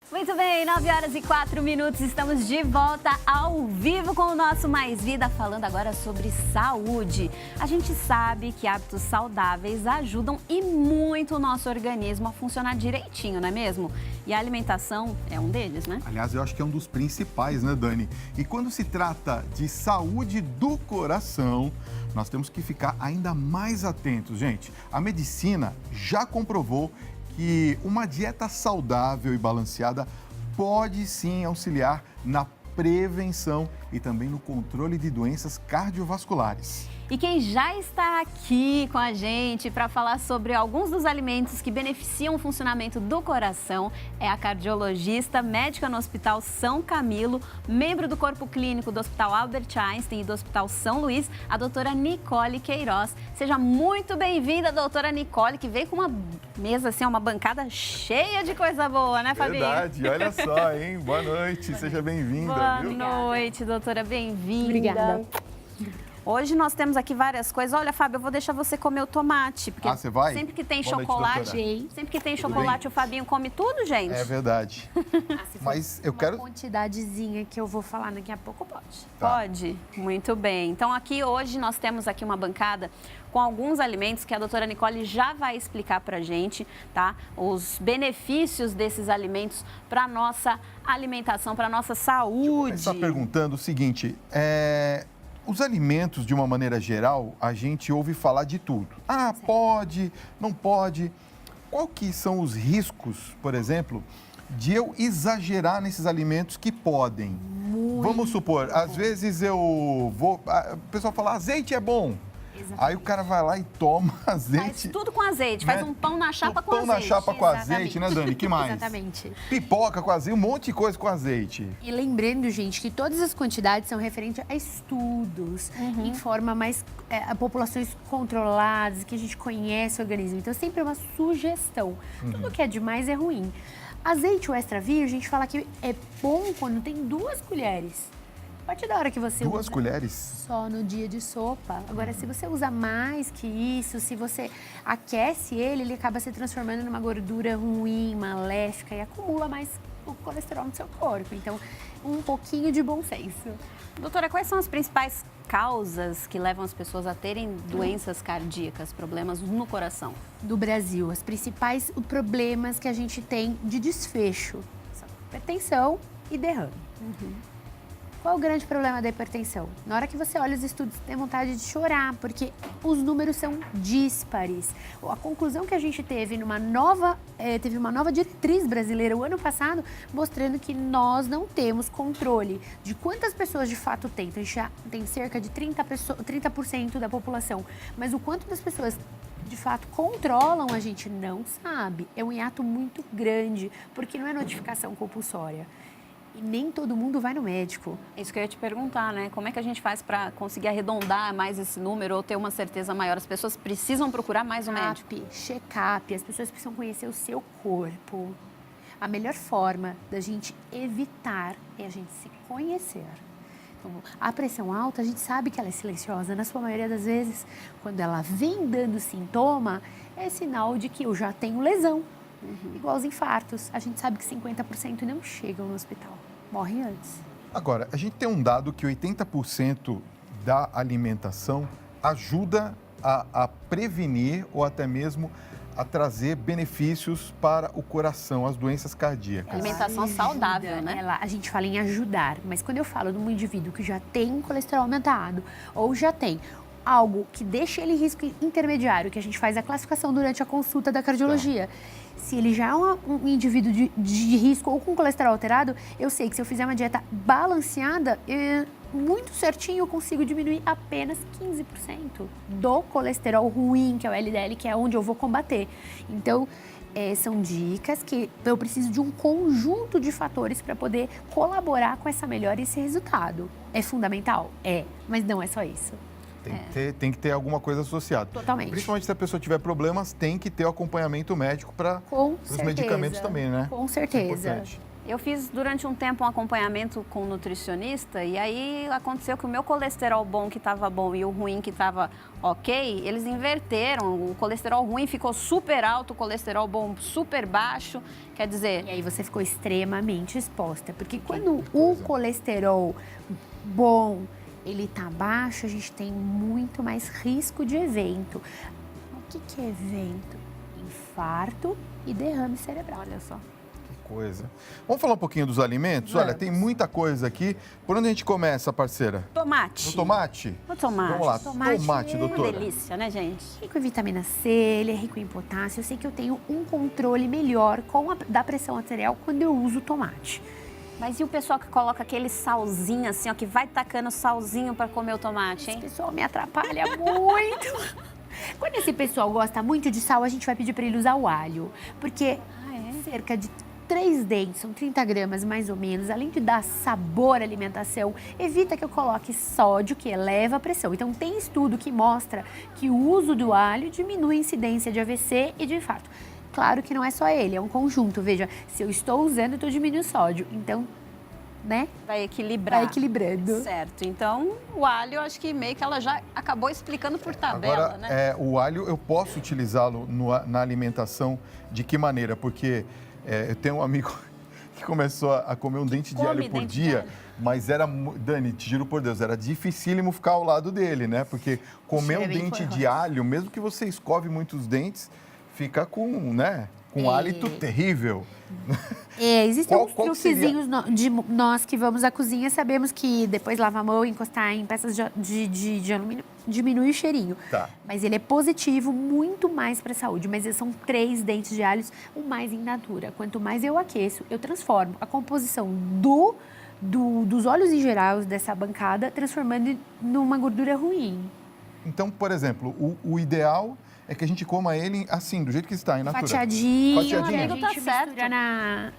Muito bem, 9h04, estamos de volta ao vivo com o nosso Mais Vida, falando agora sobre saúde. A gente sabe que hábitos saudáveis ajudam e muito o nosso organismo a funcionar direitinho, não é mesmo? E a alimentação é um deles, né? Aliás, eu acho que é um dos principais, né, Dani? E quando se trata de saúde do coração, nós temos que ficar ainda mais atentos, gente. A medicina já comprovou que uma dieta saudável e balanceada pode sim auxiliar na prevenção e também no controle de doenças cardiovasculares. E quem já está aqui com a gente para falar sobre alguns dos alimentos que beneficiam o funcionamento do coração é a cardiologista, médica no Hospital São Camilo, membro do Corpo Clínico do Hospital Albert Einstein e do Hospital São Luís, a doutora Nicole Queiroz. Seja muito bem-vinda, doutora Nicole, que veio com uma mesa, assim, uma bancada cheia de coisa boa, né, Fabinho? Verdade, olha só, hein? Boa noite, seja bem-vinda. Boa noite, doutora, bem-vinda. Obrigada. Hoje nós temos aqui várias coisas. Olha, Fábio, eu vou deixar você comer o tomate. Porque você vai? Sempre que tem Boa chocolate, noite, sempre que tem Tudo chocolate, bem? o Fabinho come tudo, gente. É verdade. Mas eu quero... Uma quantidadezinha que eu vou falar daqui a pouco, pode. Tá. Pode? Muito bem. Então, aqui hoje nós temos aqui uma bancada com alguns alimentos que a doutora Nicole já vai explicar pra gente, tá? Os benefícios desses alimentos para nossa alimentação, para nossa saúde. Começar perguntando o seguinte, os alimentos, de uma maneira geral, a gente ouve falar de tudo. Ah, pode, não pode. Qual que são os riscos, por exemplo, de eu exagerar nesses alimentos que podem? Vamos supor, às vezes o pessoal fala, azeite é bom. Exatamente. Aí o cara vai lá e toma azeite. Faz tudo com azeite, faz um pão na chapa com azeite. Pão na chapa com Exatamente. azeite, né, Dani? Que mais? Exatamente. Pipoca com azeite, um monte de coisa com azeite. E lembrando, gente, que todas as quantidades são referentes a estudos, em forma mais a populações controladas, que a gente conhece o organismo. Então, sempre é uma sugestão. Tudo que é demais é ruim. Azeite ou extra virgem, a gente fala que é bom quando tem 2 colheres. A partir da hora que você 2 usa colheres? só no dia de sopa. Agora, se você usa mais que isso, se você aquece ele, ele acaba se transformando numa gordura ruim, maléfica e acumula mais o colesterol no seu corpo. Então, um pouquinho de bom senso. Doutora, quais são as principais causas que levam as pessoas a terem doenças cardíacas, problemas no coração? Do Brasil, os principais problemas que a gente tem de desfecho são hipertensão e derrame. Qual é o grande problema da hipertensão? Na hora que você olha os estudos, tem vontade de chorar, porque os números são díspares. A conclusão que a gente teve teve uma nova diretriz brasileira o ano passado, mostrando que nós não temos controle de quantas pessoas de fato tem. Então, a gente já tem cerca de 30% da população. Mas o quanto das pessoas de fato controlam, a gente não sabe. É um hiato muito grande, porque não é notificação compulsória. E nem todo mundo vai no médico. Isso que eu ia te perguntar, né? Como é que a gente faz para conseguir arredondar mais esse número ou ter uma certeza maior? As pessoas precisam procurar mais o médico? Check-up, as pessoas precisam conhecer o seu corpo. A melhor forma da gente evitar é a gente se conhecer. Então, a pressão alta, a gente sabe que ela é silenciosa. Na sua maioria das vezes, quando ela vem dando sintoma, é sinal de que eu já tenho lesão. Igual os infartos. A gente sabe que 50% não chegam no hospital. Morrem antes. Agora, a gente tem um dado que 80% da alimentação ajuda a prevenir ou até mesmo a trazer benefícios para o coração, as doenças cardíacas. Alimentação saudável, né? A gente fala em ajudar, mas quando eu falo de um indivíduo que já tem colesterol aumentado ou já tem algo que deixa ele em risco intermediário, que a gente faz a classificação durante a consulta da cardiologia. Se ele já é um indivíduo de risco ou com colesterol alterado, eu sei que se eu fizer uma dieta balanceada, muito certinho eu consigo diminuir apenas 15% do colesterol ruim, que é o LDL, que é onde eu vou combater. Então, são dicas que eu preciso de um conjunto de fatores para poder colaborar com essa melhora e esse resultado. É fundamental? É, mas não é só isso. Tem que ter alguma coisa associada. Totalmente. Principalmente se a pessoa tiver problemas, tem que ter o acompanhamento médico para os medicamentos também, né? Com certeza. Isso é importante. Eu fiz durante um tempo um acompanhamento com um nutricionista e aí aconteceu que o meu colesterol bom que estava bom e o ruim que estava ok, eles inverteram. O colesterol ruim ficou super alto, o colesterol bom super baixo. Quer dizer... E aí você ficou extremamente exposta, porque quando o colesterol bom, ele tá baixo, a gente tem muito mais risco de evento. O que é evento? Infarto e derrame cerebral. Olha só. Coisa. Vamos falar um pouquinho dos alimentos? Vamos. Olha, tem muita coisa aqui. Por onde a gente começa, parceira? Tomate. No tomate? O tomate. Vamos lá, Tomate é uma doutora. Uma delícia, né, gente? Rico em vitamina C, ele é rico em potássio. Eu sei que eu tenho um controle melhor da pressão arterial quando eu uso tomate. Mas e o pessoal que coloca aquele salzinho assim, ó, que vai tacando salzinho para comer o tomate, hein? Esse pessoal me atrapalha muito. Quando esse pessoal gosta muito de sal, a gente vai pedir para ele usar o alho. Porque cerca de 3 dentes, são 30 gramas mais ou menos, além de dar sabor à alimentação, evita que eu coloque sódio, que eleva a pressão. Então, tem estudo que mostra que o uso do alho diminui a incidência de AVC e de infarto. Claro que não é só ele, é um conjunto. Veja, se eu estou usando, eu estou diminuindo o sódio. Então, né? Vai equilibrar. Vai equilibrando. Certo. Então, o alho, acho que meio que ela já acabou explicando por tabela, Agora, né? o alho, eu posso utilizá-lo na alimentação de que maneira? Porque eu tenho um amigo que começou a comer um dente de alho por dia, mas era, Dani, te juro por Deus, era dificílimo ficar ao lado dele, né? Porque comer um dente de alho, mesmo que você escove muitos dentes, fica com, né? Com um hálito terrível. Existem uns truquezinhos de nós que vamos à cozinha, sabemos que depois lavar a mão e encostar em peças de alumínio diminui o cheirinho. Tá. Mas ele é positivo muito mais para a saúde. Mas são 3 dentes de alhos, o mais in natura. Quanto mais eu aqueço, eu transformo a composição dos óleos em geral dessa bancada, transformando numa gordura ruim. Então, por exemplo, o ideal é que a gente coma ele assim, do jeito que está, in natura. Fatiadinho. Fatiadinho. Amigo, tá certo.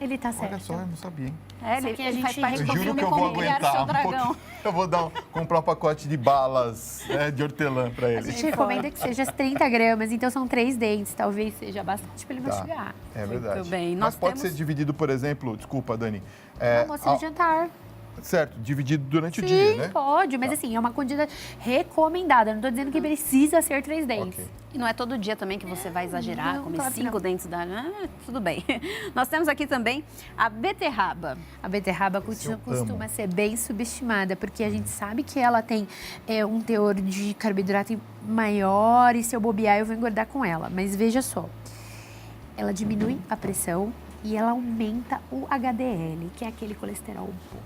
Ele tá certo. Olha só, eu não sabia, hein? Ele, que a ele faz gente parte Eu do juro filme que eu vou Como Criar aguentar Seu um Dragão. pouquinho. Eu vou comprar um pacote de balas de hortelã para A ele. gente recomenda que seja as 30 gramas, então são 3 dentes, talvez seja bastante para ele mastigar. É verdade. Muito bem. Mas Nós pode temos... ser dividido, por exemplo, desculpa, Dani. Almoço e jantar. Certo, dividido durante o Sim, dia, né? pode, mas assim, é uma quantidade recomendada. Não estou dizendo que precisa ser 3 dentes. Ok. E não é todo dia também que você vai exagerar, não, comer claro que 5 não. dentes da... tudo bem. Nós temos aqui também a beterraba. A beterraba costuma ser bem subestimada, porque a gente sabe que ela tem um teor de carboidrato maior e se eu bobear eu vou engordar com ela. Mas veja só, ela diminui a pressão e ela aumenta o HDL, que é aquele colesterol bom.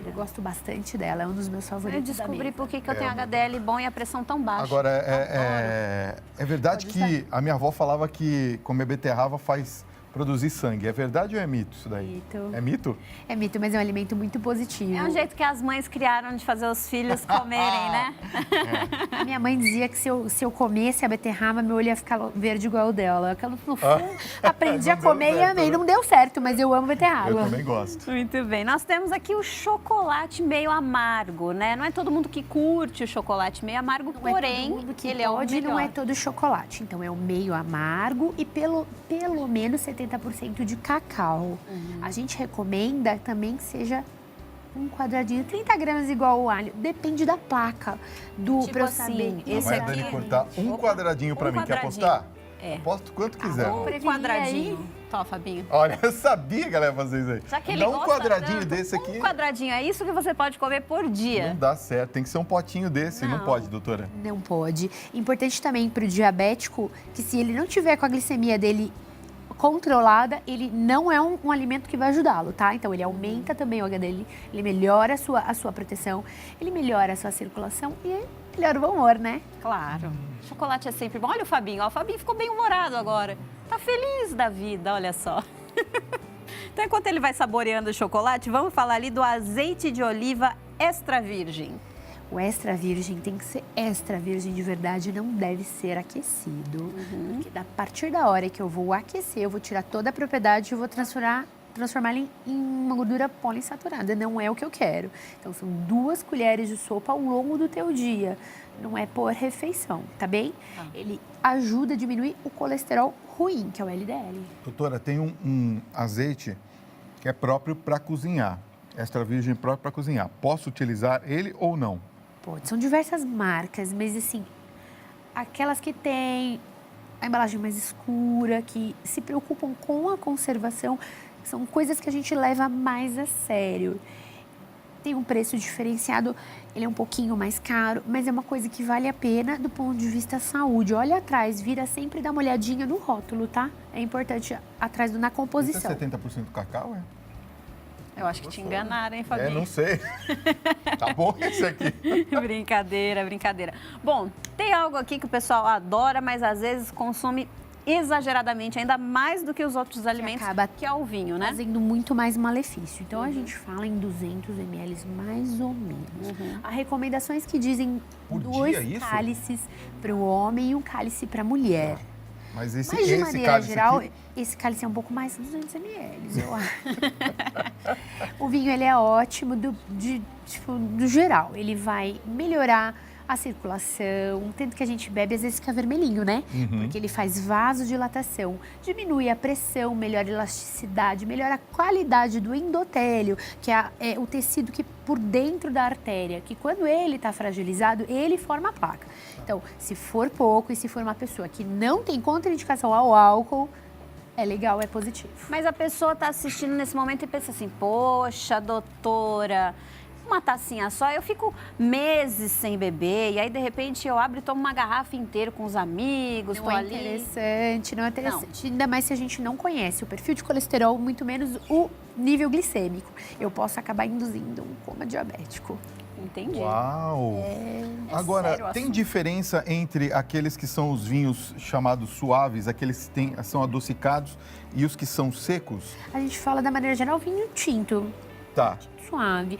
Eu gosto bastante dela, é um dos meus Eu favoritos da descobri mesa. por que eu tenho HDL bom e a pressão tão baixa. Agora, é verdade que a minha avó falava que comer beterraba faz produzir sangue. É verdade ou é mito isso daí? Mito. É mito? É mito, mas é um alimento muito positivo. É um jeito que as mães criaram de fazer os filhos comerem, né? A minha mãe dizia que se eu comesse a beterraba, meu olho ia ficar verde igual o dela. Que eu, no fundo, aprendi a Não deu comer e certo, amei. né? Não deu certo, mas eu amo Eu beterraba. também gosto. Muito bem. Nós temos aqui o chocolate meio amargo, né? Não é todo mundo que curte o chocolate meio amargo, Não é porém, todo mundo que ele é o pode, melhor. não é todo chocolate. Então, é o meio amargo e pelo menos 70% de cacau. A gente recomenda também que seja um quadradinho, 30 gramas igual o alho. Depende da placa do Tipo pra eu assim, saber. esse Vai, aqui- Dani, cortar um quadradinho para um mim. Quer quadradinho. apostar? É. Aposto quanto quiser. vamos Um prevenir quadradinho. aí. Tó, Fabinho. Olha, eu sabia que ela ia fazer isso aí. Já que ele Dá um gosta quadradinho tanto, desse aqui. Um quadradinho, é isso que você pode comer por dia. Não dá certo. Tem que ser um potinho desse. Não Não. pode, doutora. Não pode. Importante também para o diabético que se ele não tiver com a glicemia dele controlada, ele não é um alimento que vai ajudá-lo, tá? Então, ele aumenta também o HDL, ele melhora a sua proteção, ele melhora a sua circulação e melhora o humor, né? Claro. Chocolate é sempre bom. Olha o Fabinho, ó, o Fabinho ficou bem humorado agora. Tá feliz da vida, olha só. Então, enquanto ele vai saboreando o chocolate, vamos falar ali do azeite de oliva extra virgem. O extra virgem tem que ser extra virgem de verdade, não deve ser aquecido. Porque a partir da hora que eu vou aquecer, eu vou tirar toda a propriedade e vou transformar ele em uma gordura poliinsaturada. Não é o que eu quero. Então, são 2 colheres de sopa ao longo do teu dia. Não é por refeição, tá bem? Ele ajuda a diminuir o colesterol ruim, que é o LDL. Doutora, tem um azeite que é próprio para cozinhar. Extra virgem próprio para cozinhar. Posso utilizar ele ou não? Pode, são diversas marcas, mas assim, aquelas que têm a embalagem mais escura, que se preocupam com a conservação, são coisas que a gente leva mais a sério. Tem um preço diferenciado, ele é um pouquinho mais caro, mas é uma coisa que vale a pena do ponto de vista saúde. Olha atrás, vira sempre dar uma olhadinha no rótulo, tá? É importante atrás na composição. Isso é 70% cacau, é? Eu acho que te enganaram, hein, Fabinho? Não sei. Tá bom esse aqui. Brincadeira, brincadeira. Bom, tem algo aqui que o pessoal adora, mas às vezes consome exageradamente, ainda mais do que os outros alimentos, que é o vinho, né? Fazendo muito mais malefício. Então, a gente fala em 200 ml, mais ou menos. Há recomendações que dizem Por 2 dia, cálices para o homem e 1 cálice para a mulher. Mas Mas, de maneira cálice geral, aqui... esse cálice é um pouco mais de 200 ml, eu acho. O vinho, ele é ótimo do geral. Ele vai melhorar a circulação, tanto que a gente bebe, às vezes fica vermelhinho, né? Porque ele faz vasodilatação, diminui a pressão, melhora a elasticidade, melhora a qualidade do endotélio, que é o tecido que por dentro da artéria, que quando ele está fragilizado, ele forma a placa. Então, se for pouco e se for uma pessoa que não tem contraindicação ao álcool, é legal, é positivo. Mas a pessoa está assistindo nesse momento e pensa assim, poxa, doutora, uma tacinha só, eu fico meses sem beber, e aí de repente eu abro e tomo uma garrafa inteira com os amigos, não é interessante, não é interessante. Ainda mais se a gente não conhece o perfil de colesterol, muito menos o nível glicêmico. Eu posso acabar induzindo um coma diabético. Entendi. Uau! Agora, tem diferença entre aqueles que são os vinhos chamados suaves, aqueles que são adocicados, e os que são secos? A gente fala da maneira geral vinho tinto. Tá. Suave.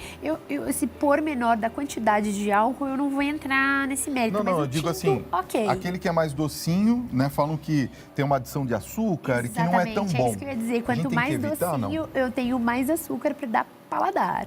Esse pormenor da quantidade de álcool, eu não vou entrar nesse mérito. Não, eu digo assim, aquele que é mais docinho, né? Falam que tem uma adição de açúcar. Exatamente, e que não é tão bom. É isso que eu ia dizer. Quanto mais docinho, eu tenho mais açúcar para dar paladar.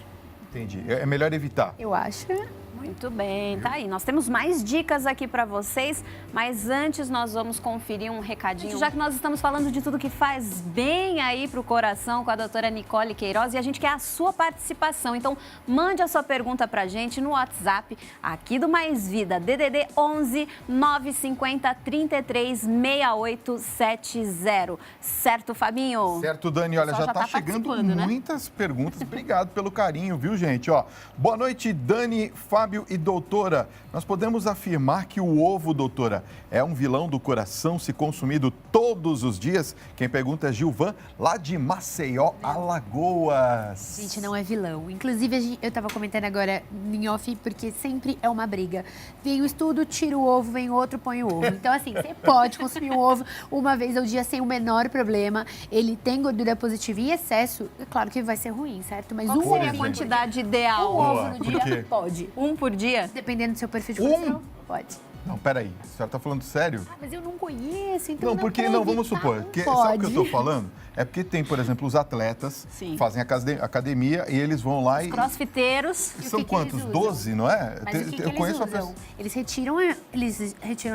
Entendi. É melhor evitar. Eu acho. Muito bem, tá aí. Nós temos mais dicas aqui para vocês, mas antes nós vamos conferir um recadinho. Já que nós estamos falando de tudo que faz bem aí para o coração com a doutora Nicole Queiroz, e a gente quer a sua participação. Então, mande a sua pergunta para a gente no WhatsApp aqui do Mais Vida, DDD 11 950 33 6870. Certo, Fabinho? Certo, Dani. Olha, já está chegando muitas perguntas. Obrigado pelo carinho, viu, gente? Ó, boa noite, Dani, Fábio e doutora. Nós podemos afirmar que o ovo, doutora, é um vilão do coração se consumido todos os dias? Quem pergunta é Gilvan, lá de Maceió, Alagoas. Gente, não é vilão. Inclusive, eu estava comentando agora em off, porque sempre é uma briga. Vem o estudo, tira o ovo, vem outro, põe o ovo. Então, assim, você pode consumir o ovo uma vez ao dia sem o menor problema. Ele tem gordura positiva em excesso. É claro que vai ser ruim, certo? Mas qual seria a quantidade ideal? Um ovo no dia pode. Um por dia? Dependendo do seu perfil de colesterol, pode. Não, peraí. A senhora está falando sério? Mas eu não conheço, então não, porque não, vamos supor. Sabe o que eu estou falando? É porque tem, por exemplo, os atletas que fazem academia e eles vão lá os crossfiteiros. São quantos? 12, não é? Mas eu conheço usam? Eles retiram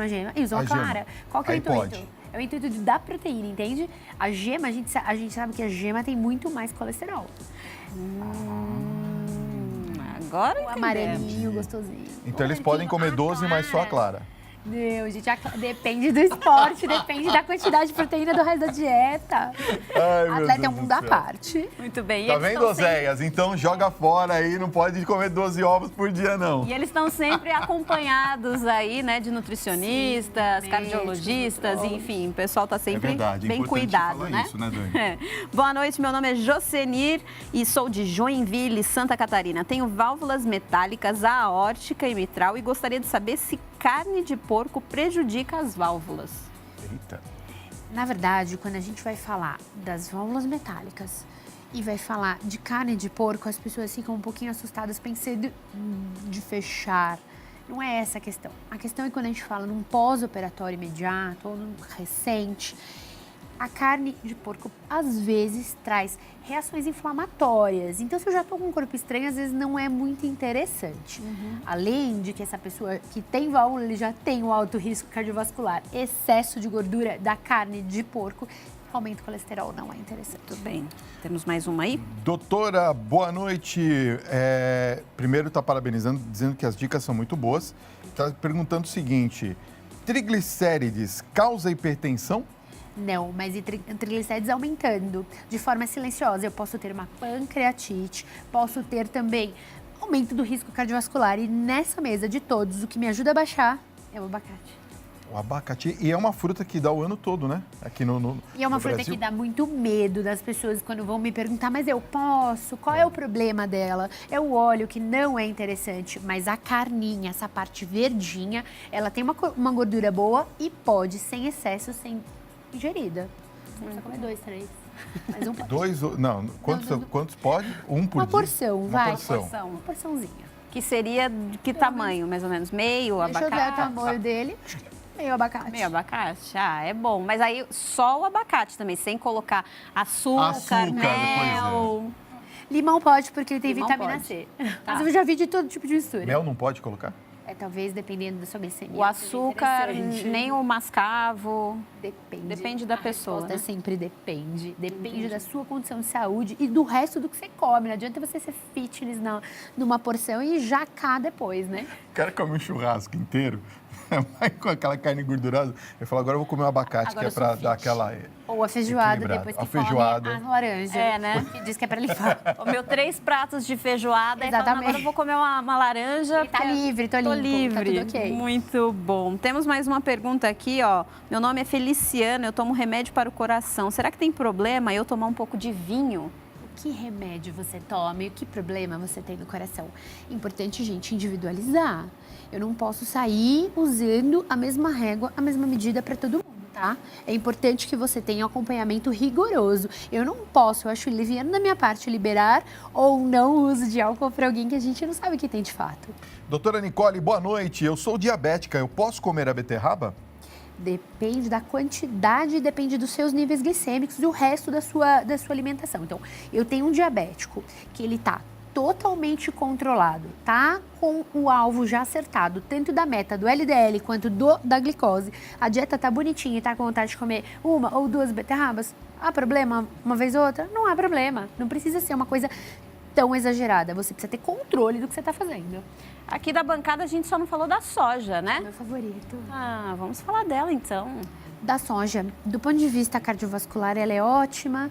a gema e usam a clara. Qual que é o intuito? Pode. É o intuito de dar proteína, entende? A gema, a gente sabe que a gema tem muito mais colesterol. Agora o amarelinho, gostosinho. Então eles podem comer 12, mas só a clara. Não, gente, depende do esporte, depende da quantidade de proteína do resto da dieta. Ai, atleta é um mundo à parte. Muito bem. Tá vendo, Oséias? Então joga fora aí, não pode comer 12 ovos por dia, não. E eles estão sempre acompanhados aí, né, de nutricionistas, cardiologistas, enfim, o pessoal tá sempre bem cuidado, né? Isso, né, Dani? Boa noite, meu nome é Jocenir e sou de Joinville, Santa Catarina. Tenho válvulas metálicas aórtica e mitral e gostaria de saber se carne de porco prejudica as válvulas. Eita. Na verdade, quando a gente vai falar das válvulas metálicas e vai falar de carne de porco, as pessoas ficam um pouquinho assustadas pensando de fechar. Não é essa a questão. A questão é quando a gente fala num pós-operatório imediato ou num recente, a carne de porco, às vezes, traz reações inflamatórias. Então, se eu já estou com um corpo estranho, às vezes não é muito interessante. Além de que essa pessoa que tem válvula, ele já tem um alto risco cardiovascular. Excesso de gordura da carne de porco aumenta o colesterol, não é interessante. Tudo bem. Temos mais uma aí? Doutora, boa noite. Primeiro está parabenizando, dizendo que as dicas são muito boas. Está perguntando o seguinte, triglicérides causa hipertensão? Não, mas triglicérides aumentando de forma silenciosa. Eu posso ter uma pancreatite, posso ter também aumento do risco cardiovascular. E nessa mesa de todos, o que me ajuda a baixar é o abacate. O abacate, e é uma fruta que dá o ano todo, né? Aqui E é uma no fruta Brasil. que dá muito medo das pessoas quando vão me perguntar, mas eu posso? Qual é o problema dela? É o óleo que não é interessante, mas a carninha, essa parte verdinha, ela tem uma gordura boa e pode, sem excesso, ser ingerida. Você precisa comer 2, 3. Mas um pode. Quantos pode? Um por Uma dia? porção, vai. Porção. Uma porçãozinha. Que seria de que tamanho, mais ou menos? Meio Deixa eu abacate? ver o tamanho dele. Meio abacate. Meio abacate? Ah, é bom. Mas aí só o abacate também, sem colocar açúcar, mel. Limão pode, porque ele tem Limão vitamina pode. C. Tá. Mas eu já vi de todo tipo de mistura. Mel não pode colocar? Talvez dependendo da sua glicemia. O açúcar, seja interessante. nem o mascavo. Depende. Depende da A pessoa, resposta né? sempre depende. Depende da sua condição de saúde e do resto do que você come. Não adianta você ser fitness numa porção e jacar depois, né? O cara come um churrasco inteiro, vai com aquela carne gordurosa, eu falo, agora eu vou comer um abacate, Agora que é eu sou pra fit. dar aquela... Ou a feijoada, Equilibrado. depois que A feijoada. come a laranja. É, né? Que diz que é pra limpar. Comeu 3 pratos de feijoada e falando, Exatamente. agora eu vou comer uma laranja. E tá porque livre, tô Tô limpo, livre. tá tudo ok. Muito bom. Temos mais uma pergunta aqui, ó. Meu nome é Feliciana, eu tomo remédio para o coração. Será que tem problema eu tomar um pouco de vinho? Que remédio você toma e que problema você tem no coração? Importante, gente, individualizar. Eu não posso sair usando a mesma régua, a mesma medida para todo mundo, tá? É importante que você tenha um acompanhamento rigoroso. Eu não posso, eu acho leviano da minha parte, liberar ou não uso de álcool para alguém que a gente não sabe o que tem de fato. Doutora Nicole, boa noite. Eu sou diabética, eu posso comer a beterraba? Depende da quantidade, depende dos seus níveis glicêmicos e o resto da sua alimentação. Então, eu tenho um diabético que ele tá totalmente controlado, tá com o alvo já acertado, tanto da meta do LDL quanto da glicose. A dieta tá bonitinha e tá com vontade de comer 1 ou 2 beterrabas. Há problema uma vez ou outra? Não há problema. Não precisa ser uma coisa tão exagerada. Você precisa ter controle do que você tá fazendo. Aqui da bancada a gente só não falou da soja, né? Meu favorito. Ah, vamos falar dela então. Da soja, do ponto de vista cardiovascular, ela é ótima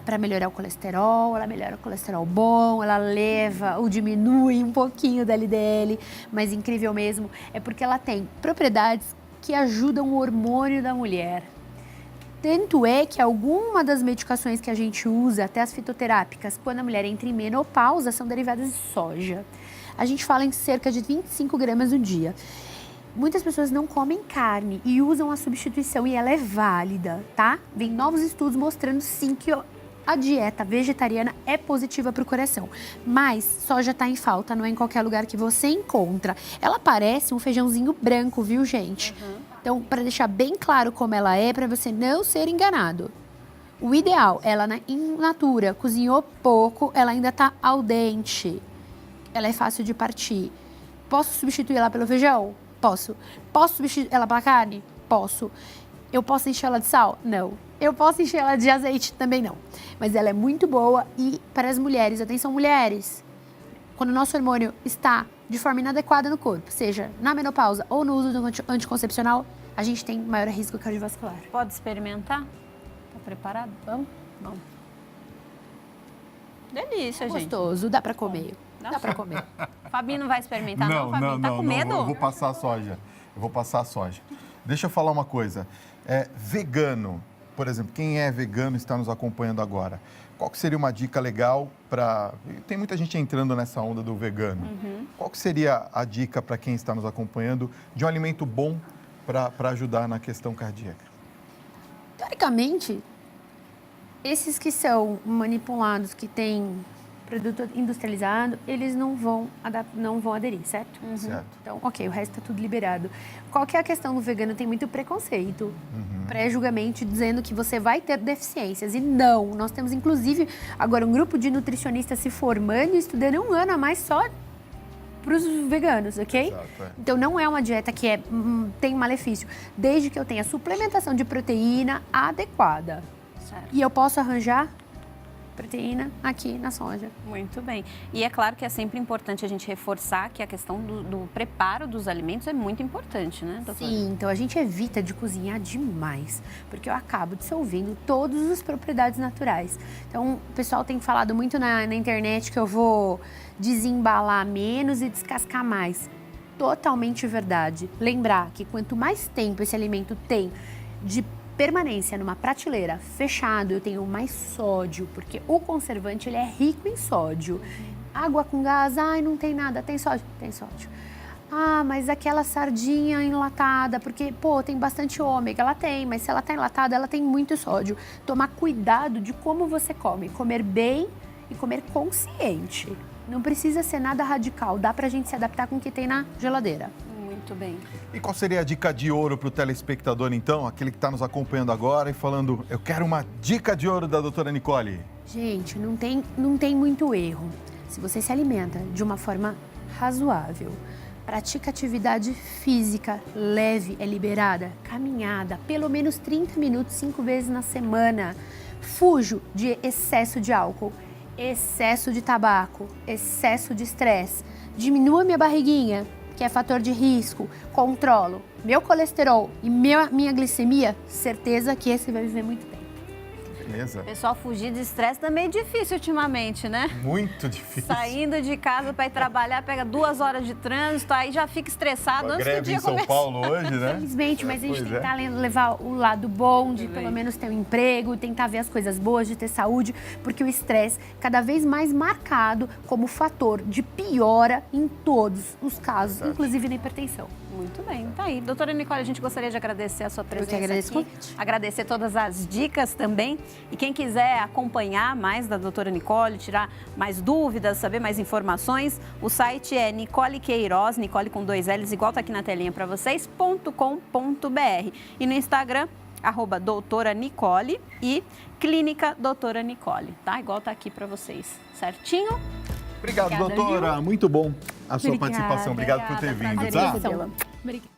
para melhorar o colesterol, ela melhora o colesterol bom, ela leva ou diminui um pouquinho da LDL, mas incrível mesmo é porque ela tem propriedades que ajudam o hormônio da mulher. Tanto é que alguma das medicações que a gente usa, até as fitoterápicas, quando a mulher entra em menopausa, são derivadas de soja. A gente fala em cerca de 25 gramas no dia. Muitas pessoas não comem carne e usam a substituição e ela é válida, tá? Vem novos estudos mostrando sim que a dieta vegetariana é positiva para o coração. Mas soja tá em falta, não é em qualquer lugar que você encontra. Ela parece um feijãozinho branco, viu, gente? Então, para deixar bem claro como ela é, para você não ser enganado. O ideal, ela in natura, cozinhou pouco, ela ainda tá al dente. Ela é fácil de partir. Posso substituir ela pelo feijão? Posso. Posso substituir ela pela carne? Posso. Eu posso encher ela de sal? Não. Eu posso encher ela de azeite? Também não. Mas ela é muito boa e para as mulheres, atenção mulheres, quando o nosso hormônio está de forma inadequada no corpo, seja na menopausa ou no uso do anticoncepcional, a gente tem maior risco cardiovascular. Pode experimentar? Tá preparado? Vamos? Vamos. Delícia, gente. Gostoso, dá para comer. Dá Dá para comer. Fabi não vai experimentar não, Fabi? Tá com medo? Eu vou passar a soja. Eu vou passar a soja. Deixa eu falar uma coisa. Vegano, por exemplo, quem é vegano e está nos acompanhando agora, qual que seria uma dica legal para... Tem muita gente entrando nessa onda do vegano. Qual que seria a dica para quem está nos acompanhando de um alimento bom para ajudar na questão cardíaca? Teoricamente, esses que são manipulados, que têm produto industrializado, eles não vão aderir, certo? Certo. Então, ok, o resto está tudo liberado. Qual que é a questão do vegano? Tem muito preconceito, pré-julgamento, dizendo que você vai ter deficiências. E não, nós temos inclusive agora um grupo de nutricionistas se formando e estudando 1 ano a mais só para os veganos, ok? Exato, é. Então, não é uma dieta que tem malefício, desde que eu tenha suplementação de proteína adequada. E eu posso arranjar proteína aqui na soja. Muito bem. E é claro que é sempre importante a gente reforçar que a questão do preparo dos alimentos é muito importante, né, doutora? Sim, então a gente evita de cozinhar demais, porque eu acabo dissolvendo todas as propriedades naturais. Então, o pessoal tem falado muito na internet que eu vou desembalar menos e descascar mais. Totalmente verdade. Lembrar que quanto mais tempo esse alimento tem de permanência numa prateleira fechado, eu tenho mais sódio, porque o conservante ele é rico em sódio. Água com gás, ai, não tem nada, tem sódio? Tem sódio. Ah, mas aquela sardinha enlatada, porque, pô, tem bastante ômega, ela tem, mas se ela tá enlatada, ela tem muito sódio. Tomar cuidado de como você come, comer bem e comer consciente. Não precisa ser nada radical, dá pra gente se adaptar com o que tem na geladeira. Muito bem. E qual seria a dica de ouro para o telespectador, então? Aquele que está nos acompanhando agora e falando, eu quero uma dica de ouro da doutora Nicole. Gente, não tem muito erro. Se você se alimenta de uma forma razoável, pratica atividade física leve, é liberada, caminhada, pelo menos 30 minutos, 5 vezes na semana. Fujo de excesso de álcool, excesso de tabaco, excesso de estresse. Diminua minha barriguinha, que é fator de risco, controlo meu colesterol e minha glicemia, certeza que esse vai viver muito bem. Beleza. Pessoal, fugir de estresse também é difícil ultimamente, né? Muito difícil. Saindo de casa para ir trabalhar, pega 2 horas de trânsito, aí já fica estressado antes do Greve dia em São começar. Paulo hoje, né? Infelizmente, mas a gente Pois tem que levar o lado bom de pelo menos ter um emprego, tentar ver as coisas boas, de ter saúde, porque o estresse cada vez mais marcado como fator de piora em todos os casos, inclusive na hipertensão. Muito bem, tá aí. Doutora Nicole, a gente gostaria de agradecer a sua presença agradeço o aqui. convite. Agradecer todas as dicas também. E quem quiser acompanhar mais da doutora Nicole, tirar mais dúvidas, saber mais informações, o site é Nicole Queiroz, Nicole com 2 L's, igual tá aqui na telinha para vocês, .com.br. E no Instagram, @doutora Nicole e Clínica Doutora Nicole, tá? Igual tá aqui para vocês, certinho? Obrigado, Obrigada, doutora. Muito bom a sua Obrigada. participação. Obrigado por ter vindo, prazer tá? em recebê-la. Obrigada.